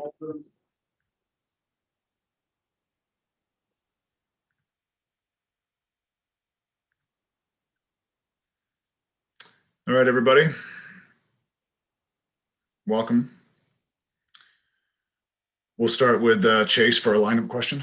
All right, everybody. Welcome. We'll start with Chase for a lineup question.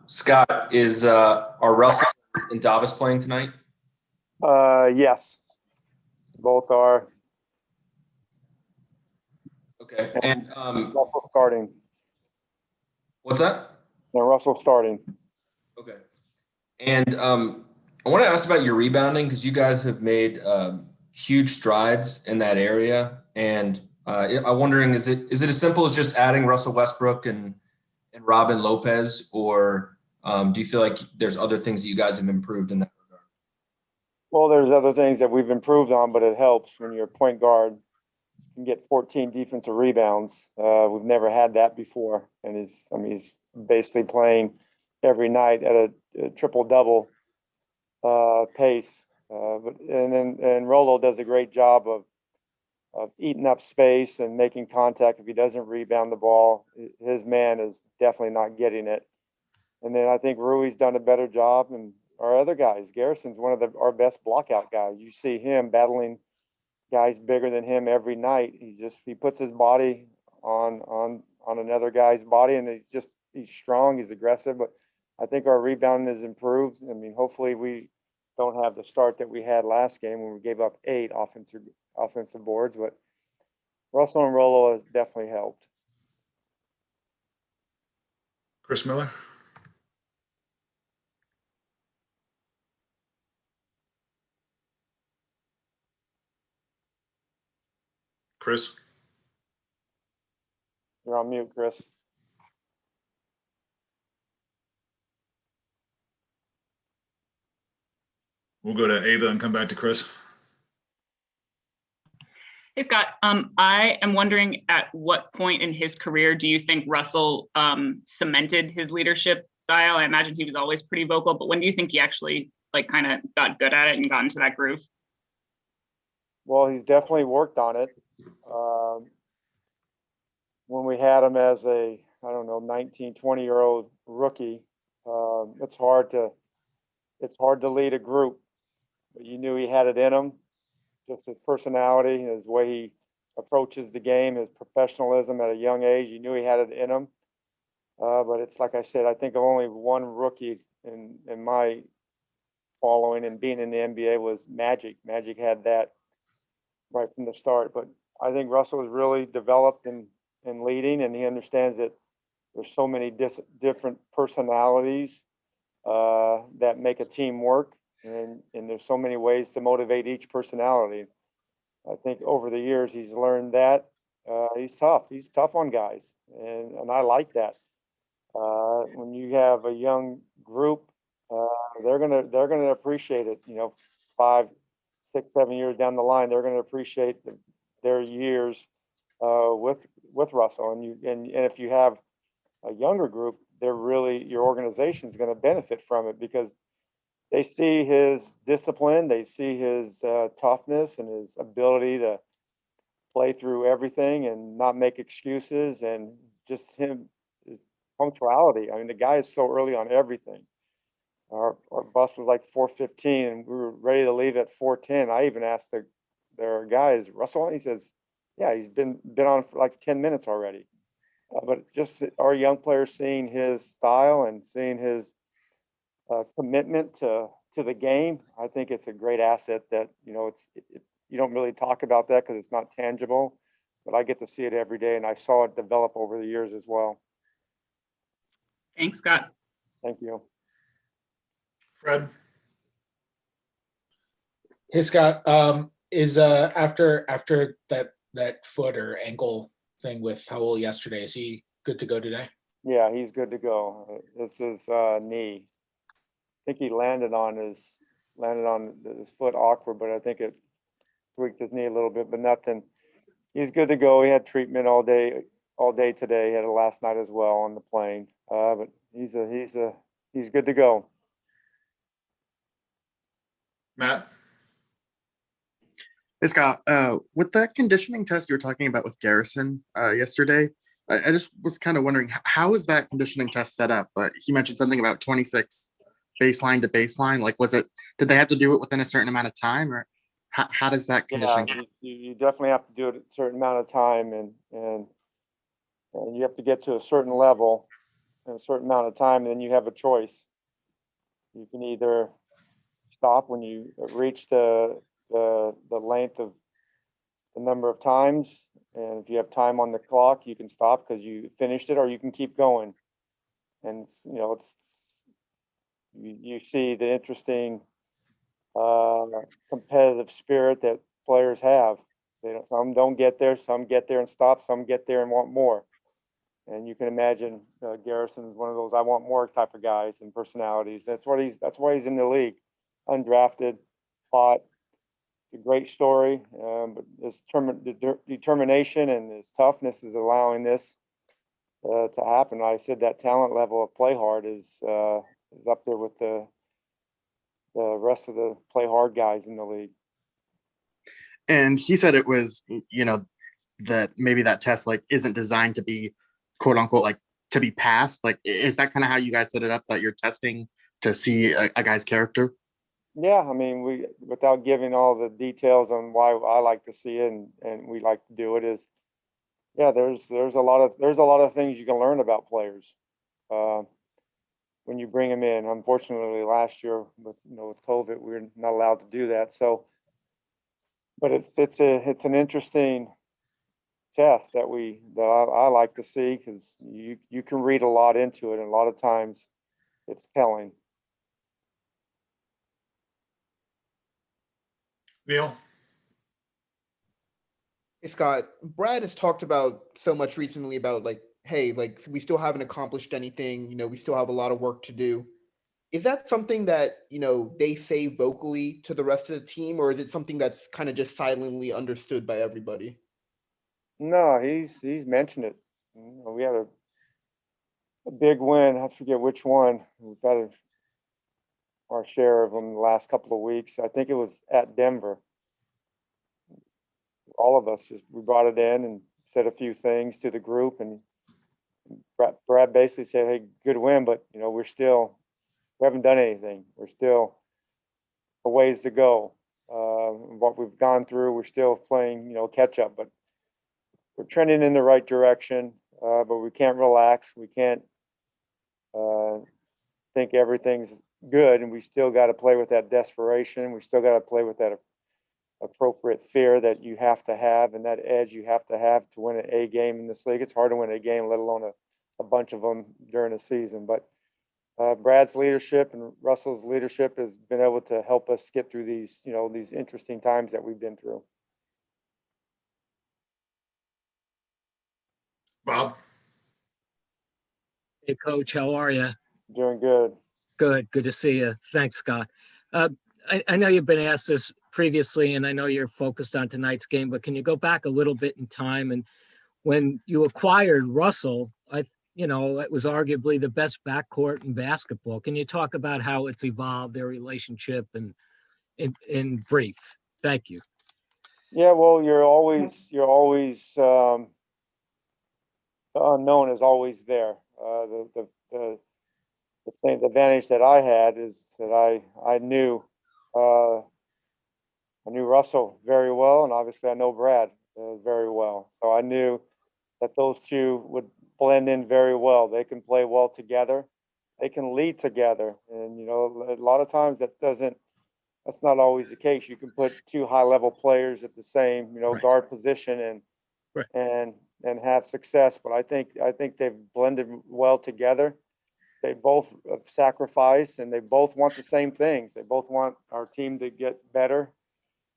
Scott, are Russell and Davis playing tonight? Yes, both are. Okay, and Russell starting. What's that? No, Russell starting. Okay, and I want to ask about your rebounding because you guys have made huge strides in that area, and I'm wondering is it as simple as just adding Russell Westbrook and Robin Lopez, or do you feel like there's other things that you guys have improved in that regard? Well, there's other things that we've improved on, but it helps when you're a point guard. You can get 14 defensive rebounds. We've never had that before, and he's basically playing every night at a triple-double pace. And Rolo does a great job of eating up space and making contact. If he doesn't rebound the ball, his man is definitely not getting it. And then I think Rui's done a better job, and our other guys. Garrison's one of our best blockout guys. You see him battling guys bigger than him every night. He puts his body on another guy's body, and he's strong, he's aggressive. But I think our rebounding has improved. I mean, hopefully we don't have the start that we had last game when we gave up 8 offensive boards, but Russell and Rolo has definitely helped. Chris Miller. Chris. You're on mute, Chris. We'll go to Ava and come back to Chris. Hey, Scott. I am wondering at what point in his career do you think Russell cemented his leadership style? I imagine he was always pretty vocal, but when do you think he actually kind of got good at it and got into that groove? Well, he's definitely worked on it. When we had him as a, 19, 20-year-old rookie, it's hard to lead a group, but you knew he had it in him. Just his personality, his way he approaches the game, his professionalism at a young age, you knew he had it in him. But it's like I said, I think of only one rookie in my following and being in the NBA was Magic. Magic had that right from the start. But I think Russell has really developed in leading, and he understands that there's so many different personalities that make a team work, and there's so many ways to motivate each personality. I think over the years he's learned that. He's tough. He's tough on guys, and I like that. When you have a young group, they're gonna appreciate it. 5, 6, 7 years down the line, they're gonna appreciate their years with Russell. And if you have a younger group, your organization is going to benefit from it because they see his discipline, they see his toughness and his ability to play through everything and not make excuses, and just his punctuality. I mean, the guy is so early on everything. Our bus was like 4:15, and we were ready to leave at 4:10. I even asked their guys, Russell, and he says, "Yeah, he's been on for like 10 minutes already." But just our young players seeing his style and seeing his commitment to the game, I think it's a great asset that, you don't really talk about that because it's not tangible, but I get to see it every day, and I saw it develop over the years as well. Thanks, Scott. Thank you. Fred. Hey, Scott. Is after that foot or ankle thing with Howell yesterday, is he good to go today? Yeah, he's good to go. This is knee. I think he landed on his foot awkward, but I think it tweaked his knee a little bit, but nothing. He's good to go. He had treatment all day today. He had it last night as well on the plane. But he's good to go. Matt. Hey Scott, with that conditioning test you were talking about with Garrison yesterday, I just was kind of wondering how is that conditioning test set up? He mentioned something about 26 baseline to baseline. Like, did they have to do it within a certain amount of time, or how does that Yeah, conditioning? you definitely have to do it at a certain amount of time, and you have to get to a certain level in a certain amount of time, and then you have a choice. You can either stop when you reach the length of the number of times, and if you have time on the clock, you can stop because you finished it, or you can keep going. And it's you see the interesting competitive spirit that players have. Some don't get there, some get there and stop, some get there and want more. And you can imagine Garrison's one of those I want more type of guys and personalities. That's why he's in the league, undrafted, fought. It's a great story, but his determination and his toughness is allowing this to happen. I said that talent level of play hard is up there with the rest of the play hard guys in the league. And he said it was, that maybe that test like isn't designed to be quote unquote like to be passed. Like, is that kind of how you guys set it up, that you're testing to see a guy's character? Yeah, I mean, without giving all the details on why I like to see it and we like to do it is, yeah, there's a lot of things you can learn about players when you bring them in. Unfortunately, last year with COVID, we were not allowed to do that. So, but it's an interesting test that I like to see because you can read a lot into it, and a lot of times it's telling. Neil. Hey Scott, Brad has talked about so much recently about like, hey, like we still haven't accomplished anything, we still have a lot of work to do. Is that something that, they say vocally to the rest of the team, or is it something that's kind of just silently understood by everybody? No, he's mentioned it. We had a big win. I forget which one. We've had our share of them the last couple of weeks. I think it was at Denver. All of us we brought it in and said a few things to the group, and Brad basically said, "Hey, good win, but we haven't done anything. We're still a ways to go. What we've gone through, we're still playing, catch up, but we're trending in the right direction. But we can't relax. We can't think everything's good, and we still got to play with that desperation. We still got to play with that appropriate fear that you have to have, and that edge you have to win an A game in this league. It's hard to win a game, let alone a bunch of them during a season. But Brad's leadership and Russell's leadership has been able to help us get through these interesting times that we've been through. Bob. Hey, Coach, how are you? Doing good. Good to see you. Thanks, Scott. I know you've been asked this previously, and I know you're focused on tonight's game, but can you go back a little bit in time? And when you acquired Russell, it was arguably the best backcourt in basketball. Can you talk about how it's evolved, their relationship, and in brief? Thank you. Yeah, well, you're always the unknown is always there. The advantage that I had is that I knew Russell very well, and obviously I know Brad very well. So I knew that those two would blend in very well. They can play well together. They can lead together, and a lot of times that's not always the case. You can put two high-level players at the same Right. guard position and Right. and have success. But I think they've blended well together. They both have sacrificed, and they both want the same things. They both want our team to get better,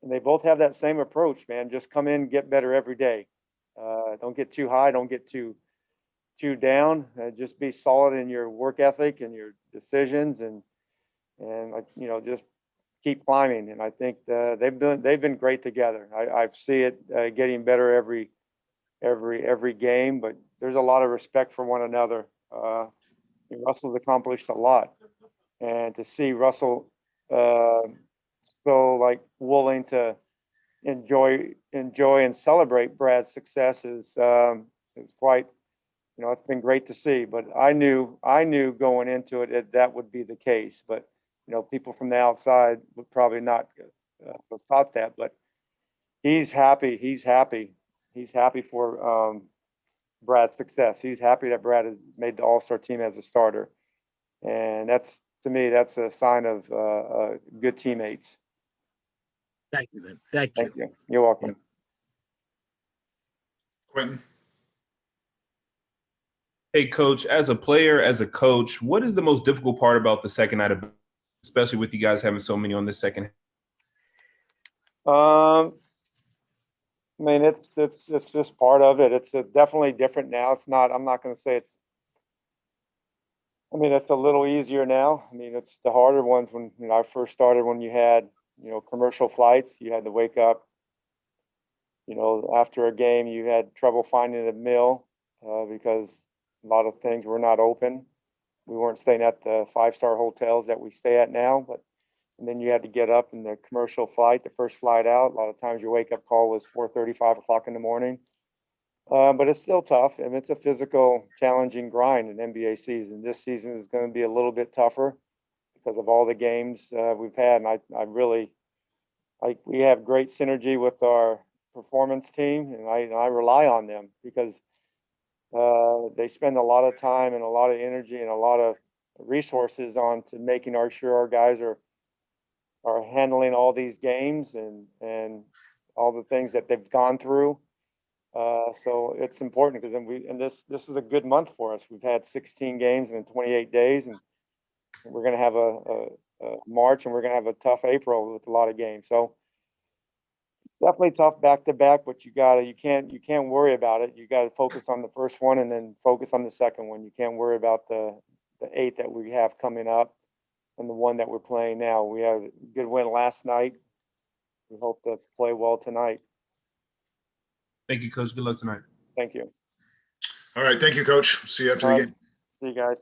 and they both have that same approach, man. Just come in, get better every day. Don't get too high, don't get too down. Just be solid in your work ethic and your decisions, and just keep climbing. And I think they've been great together. I see it getting better every game, but there's a lot of respect for one another. Russell's accomplished a lot, and to see Russell so willing to enjoy and celebrate Brad's success is quite, it's been great to see. But I knew going into it that would be the case. But people from the outside would probably not have thought that. But he's happy. He's happy for Brad's success. He's happy that Brad has made the All-Star team as a starter, and to me that's a sign of good teammates. Thank you, man. Thank you. Thank you. You're welcome. Quentin. Hey, coach, as a player, as a coach, what is the most difficult part about the second night of, especially with you guys having so many on this second? I mean, it's just part of it. It's definitely different now. It's not. I'm not going to say it's. I mean, it's a little easier now. I mean, it's the harder ones when I first started. When you had commercial flights, you had to wake up. After a game, you had trouble finding a meal because a lot of things were not open. We weren't staying at the 5-star hotels that we stay at now, and then you had to get up in the commercial flight, the first flight out. A lot of times your wake up call was 4:30, 5 o'clock in the morning. But it's still tough, and it's a physical, challenging grind in NBA season. This season is going to be a little bit tougher because of all the games we've had. And I really, we have great synergy with our performance team, and I rely on them because they spend a lot of time and a lot of energy and a lot of resources on to making sure our guys are handling all these games and all the things that they've gone through. So it's important because this is a good month for us. We've had 16 games in 28 days, and we're going to have a March, and we're going to have a tough April with a lot of games. So it's definitely tough back to back, but you can't worry about it. You got to focus on the first one and then focus on the second one. You can't worry about the 8 that we have coming up and the one that we're playing now. We had a good win last night. We hope to play well tonight. Thank you, coach. Good luck tonight. Thank you. All right. Thank you, Coach. See you after All the right. game. See you guys.